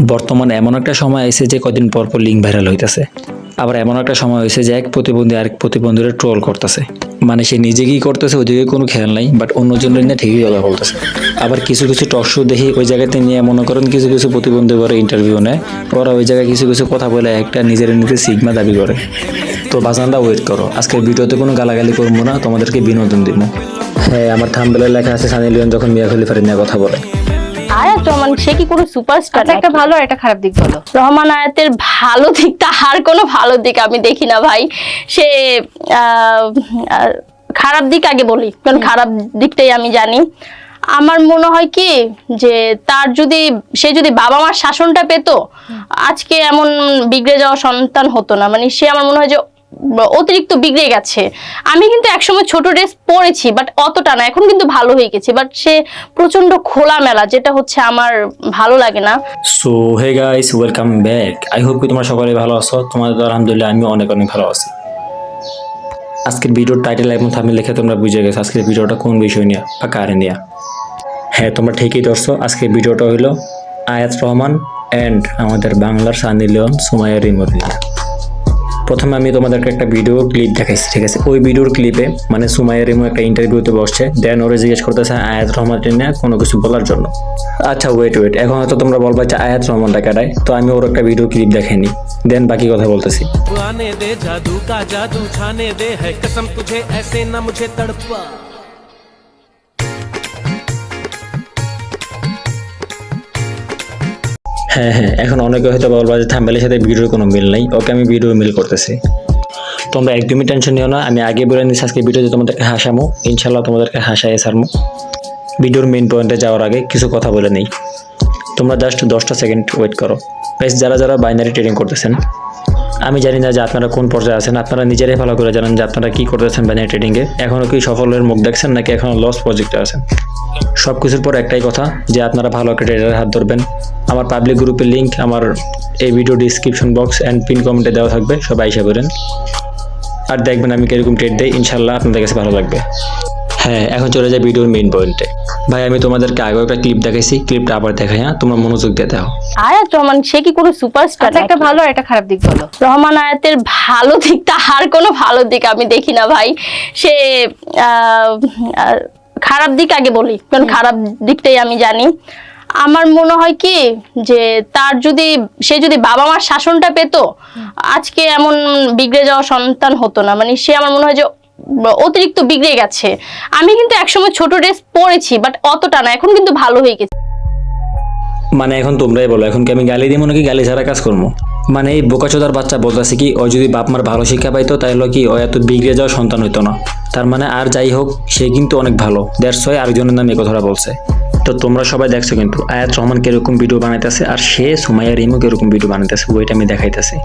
বর্তমানে এমন একটা সময় আইছে যে কদিন পর পর লিঙ্ক ভাইরাল হইতেছে। আবার এমন একটা সময় হয়েছে যে এক প্রতিবন্ধী আরেক প্রতিবন্ধীরা ট্রোল করতেছে। মানে সে নিজে কি করতেছে ওইদিকে কোনো খেয়াল নাই, বাট অন্যজনের নিয়ে ঠিকই কথা বলতেছে। আবার কিছু কিছু টক শো দেখি ওই জায়গাতে নিয়ে মনে করেন কিছু কিছু প্রতিবন্ধী করে ইন্টারভিউ নেয়, ওরা ওই জায়গায় কিছু কিছু কথা বলে একটা নিজের নিজে সিগমা দাবি করে। তো বাজানরা ওয়েট করো, আজকের ভিডিওতে কোনো গালাগালি করবো না, তোমাদেরকে বিনোদন দিব। হ্যাঁ, আমার থাম্বনেলে লেখা আছে সানি লিওন যখন মিয়া খলিফার নিয়ে কথা বলে। আয়াত রহমান সে কি কোনো সুপারস্টার? একটা ভালো আর একটা খারাপ দিক বলো। রহমান আয়াতের ভালো দিকটা আর কোনো ভালো দিক আমি দেখি না ভাই। সে খারাপ দিক আগে বলি, কারণ খারাপ দিকটাই আমি জানি। আমার মনে হয় কি যে সে যদি বাবা মার শাসনটা পেতো আজকে এমন বিগড়ে যাওয়া সন্তান হতো না। মানে সে আমার মনে হয় যে অতিরিক্ত বিগড়ে গেছে। আমি কিন্তু একসময় ছোট ড্রেস পরেছি, বাট অতটা না, এখন কিন্তু ভালো হয়ে গেছে। বাট সে প্রচন্ড খোলামেলা, যেটা হচ্ছে আমার ভালো লাগে না। So hey guys, welcome back. I hope কি তোমরা সকলে ভালো আছো। তোমাদের আলহামদুলিল্লাহ আমি অনেক অনেক ভালো আছি। আজকের ভিডিওর টাইটেল এবং থাম্বনেল লিখে তোমরা বুঝে গেছো আজকের ভিডিওটা কোন বিষয় নিয়ে বা কারে নিয়ে। হ্যাঁ, তোমরা ঠিকই ধরছো, আজকের ভিডিওটা হইলো আয়াত রহমান অ্যান্ড আমাদের বাংলার সানি লিওন সুমাইয়া রিমোর নিয়ে। প্রথমে আমি তোমাদেরকে একটা ভিডিও ক্লিপ দেখাইছি, ঠিক আছে? ওই ভিডিওর ক্লিপে মানে সুমাইয়া রিমো একটা ইন্টারভিউতে বসছে, দেন ওরা জিজ্ঞেস করতেছে আয়াত রহমানকে নিয়ে কোনো কিছু বলার জন্য। আচ্ছা ওয়েট, এখন হয়তো তোমরা বলবা যে আয়াত রহমানটা কাটায়, তো আমি ওর একটা ভিডিও ক্লিপ দেখাইনি, দেন বাকি কথা বলতেছি। হ্যাঁ, এখন অনেকে হয়তো বলবা যে থাম্বনেলের সাথে ভিডিওর কোনো মিল নাই। ওকে, আমি ভিডিও মিল করতেছি, তোমরা একদমই টেনশন নিও না। আমি আগে বলে নিচ্ছি আজকে ভিডিওতে তোমাদেরকে হাসামো, ইনশাল্লাহ তোমাদেরকে হাসায় ছাড়মো। ভিডিওর মেইন পয়েন্টে যাওয়ার আগে কিছু কথা বলে নেই, তোমরা জাস্ট 10টা সেকেন্ড ওয়েট করো। গাইস, যারা বাইনারি ট্রেডিং করতেছেন, আমি জানি না যে আপনারা কোন পর্যায়ে আছেন, আপনারা নিজেরাই ভালো করে জানেন যে আপনারা কি করতেছেন বাইনারি ট্রেডিংয়ে। এখনও কি সফলের মুখ দেখছেন নাকি এখনও লস প্রজেক্টে আছেন? সব কিছুর পর একটাই কথা, যে আপনারা ভালো একটা ট্রেডারের হাত ধরবেন। আমার পাবলিক গ্রুপের লিঙ্ক আমার এই video description box and pin কমেন্টে দেওয়া থাকবে, সবাই আশা করেন। আর দেখবেন আমি কিরকম ট্রেড দেই, ইনশাল্লাহ আপনাদের কাছে ভালো লাগবে। হ্যাঁ, এখন চলে যায় ভিডিওর মেইন পয়েন্টে। ভাই, আমি তোমাদেরকে আগেও একটা ক্লিপ দেখাইছি, ক্লিপটা আবার দেখাই। হ্যাঁ, তোমরা মনোযোগ দিয়ে দেখো। আয়াত রহমান সে কি কোনো সুপারস্টার? একটা ভালো আর একটা খারাপ দিক বলো। রহমান আয়াতের ভালো দিকটা আর কোনো ভালো দিক আমি দেখি না ভাই। সে খারাপ দিক আগে বলি, কারণ খারাপ দিকটাই আমি জানি। আমার মনে হয় কি যে সে যদি বাবা মার শাসনটা পেতো আজকে এমন বিগড়ে যাওয়া সন্তান হতো না। মানে সে আমার মনে হয় যে অতিরিক্ত বিগড়ে গেছে। আমি কিন্তু একসময় ছোট ড্রেস পরেছি, বাট অতটা না, এখন কিন্তু ভালো হয়ে গেছে। মানে এখন তোমরাই বলো, এখন কি আমি গালি দিব নাকি গালি ছাড়া কাজ করবো? মানে এই বোকাচোদার বাচ্চা বলতেছে কি ও যদি বাপ মার ভালো শিক্ষা পাইতো তাহলে কি ও এত বিগড়ে যাওয়া সন্তান হইতো না। তার মানে আর যাই হোক, সে কিন্তু অনেক ভালো, দ্যাটস ওয়াই আরেকজনের নামে কথাটা বলছে। তো তোমরা সবাই দেখছো কিন্তু আয়াত রহমান কিরকম ভিডিও বানাইতেছে আর সে সুমাইয়া রিমো কিরকম ভিডিও বানাইতেছে, ওইটা আমি দেখাইতেছি।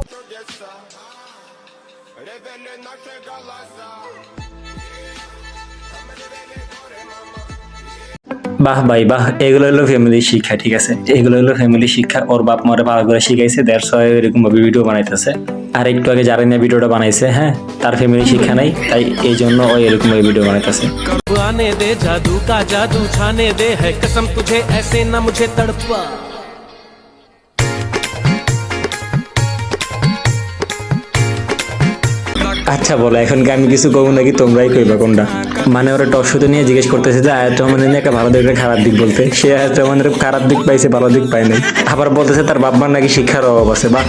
বাহ ভাই বাহ, এগুলো হলো ফ্যামিলি শিক্ষা, ঠিক আছে? এগুলো হলো ফ্যামিলি শিক্ষা। ওর বাপ মারে ভালো করে শিখাইছে, দ্যাটস ওয়াই এরকম ভাবে ভিডিও বানাইতেছে। আর একটু আগে যারা নিয়ে ভিডিওটা বানাইছে, হ্যাঁ, তার ফ্যামিলি শিক্ষা নাই, তাই এই জন্য ওই এরকম ভাবে ভিডিও বানাইতেছে। आने दे जादू का जादू छाने दे है कसम तुझे ऐसे ना मुझे तड़पा। আচ্ছা বলো, এখন কি আমি কিছু কমু নাকি তোমরাই কইবা কোনটা? মানে ওরা টক শোতে নিয়ে জিজ্ঞেস করতেছে যে আয়াত রহমানের নিয়ে একটা ভালো দিক খারাপ দিক বলতে, সে আয়াত রহমানের খারাপ দিক পাইছে, ভালো দিক পায় নাই। আবার বলতেছে তার বাবার নাকি শিক্ষার অভাব আছে। বা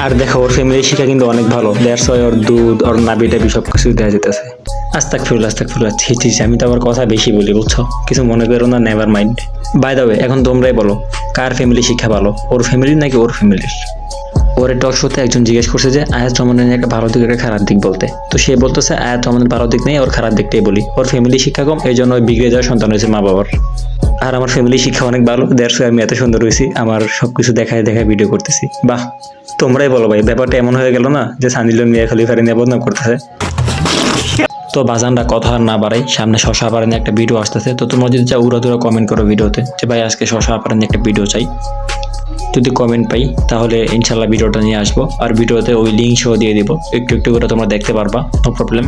আর দেখো, ওর ফ্যামিলির শিক্ষা কিন্তু অনেক ভালো, দ্যাটস ওয়াই ওর দুধ, ওর নাবি টাবি সব কিছু দেওয়া যেতেছে। আস্তাগফিরুল্লাহ, ঠিক আমি তো আমার কথা বেশি বলি, বুঝছো? কিছু মনে করো না, never mind. By the way, এখন তোমরাই বলো কার ফ্যামিলি শিক্ষা ভালো, ওর ফ্যামিলির নাকি ওর ফ্যামিলির? ওর টক শোতে একজন জিজ্ঞেস করছে যে আয়াত রহমানের একটা ভালো দিক একটা খারাপ দিক বলতে, তো সে বলতেছে আয়াত রহমানের ভালো দিক নেই, ওর খারাপ দিকটাই বলি। ওর ফ্যামিলি শিক্ষা কম, এই জন্য ওই বিগড়ে যাওয়ার সন্তান হয়েছে মা বাবার। আর আমার ফ্যামিলি শিক্ষা অনেক ভালো, দ্যাটস ওয়াই আমি এত সুন্দর হয়েছি, আমার সবকিছু দেখায় ভিডিও করতেছি। বাহ, তোমরাই বলো ভাই, ব্যাপারটা এমন হয়ে গেল না যে সানি লিওন মিয়া খলিফার নিয়ে বদনাম করতেছে। তো বাজানরা কথা আর না বাড়াই, সামনে শশা আপার নিয়ে একটা ভিডিও আসতেছে। তো তোমরা যদি চাও উড়াধুরা কমেন্ট করো ভিডিওতে যে ভাই আজকে শশা আপার নিয়ে একটা ভিডিও চাই। যদি কমেন্ট পাই তাহলে ইনশাল্লাহ ভিডিওটা নিয়ে আসবো, আর ভিডিওতে ওই লিঙ্ক সহ দিয়ে দিব, একটু একটু করে তোমরা দেখতে পারবা, নো প্রবলেম।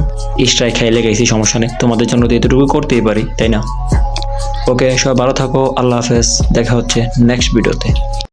স্ট্রাইক খাইলে গেছি, সমস্যা নেই, তোমাদের জন্য তো এতটুকু করতেই পারি, তাই না? ওকে, সবাই ভালো থাকো, আল্লাহ হাফেজ, দেখা হচ্ছে নেক্সট ভিডিওতে।